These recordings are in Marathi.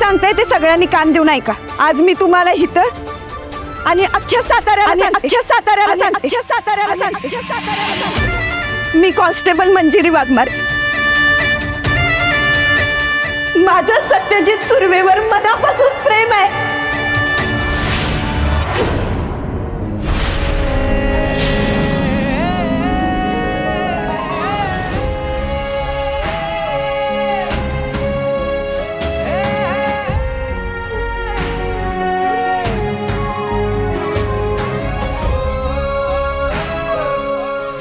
सांगते ते सगळ्यांनी कान देऊन ऐका. आज मी तुम्हाला इथं आणि अख्ख्या साताऱ्याला मी कॉन्स्टेबल मंजिरी वाघमारे. माझं सत्यजित सुर्वेवर मनापासून प्रेम आहे.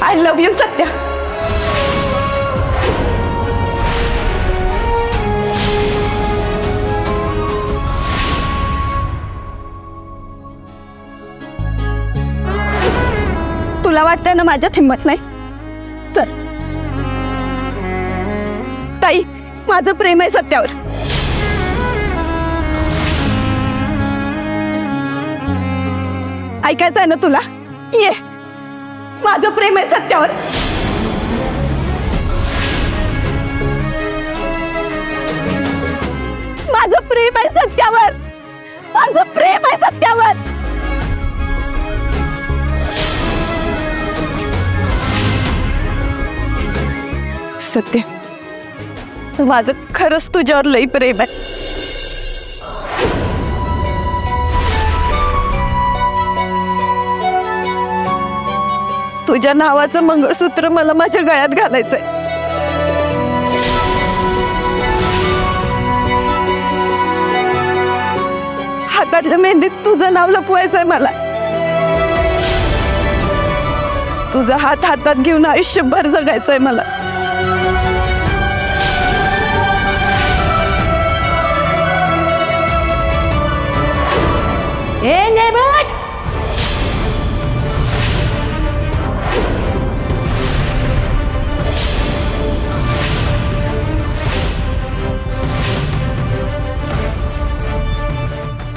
I love you, Satya. तुला वाटतंय ना माझ्यात हिम्मत नाही? तर ताई, माझं प्रेम आहे सत्यावर. ऐकायचं आहे ना तुला? ये, माझं प्रेम आहे सत्यावर. माझं प्रेम आहे सत्यावर. माझं प्रेम आहे सत्यावर. सत्य, माझं खरंच तुझ्यावर लई प्रेम आहे. तुझ्या नावाचं मंगळसूत्र मला माझ्या गळ्यात घालायचंय. हातातल्या मेहंदीत तुझं नाव लपवायचंय मला. तुझा हात हातात घेऊन आयुष्यभर जगायचंय मला.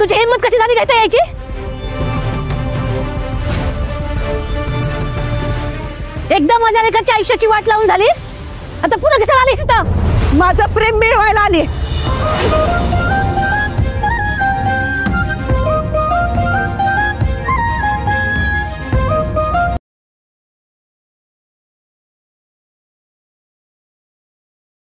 तुझी हिम्मत कशी झाली घेता यायची? एकदा माझ्या लेकाच्या आयुष्याची वाट लावून झाली, आता पुन्हा कशाला आलीस इथं? माझं प्रेम मिळवायला आली.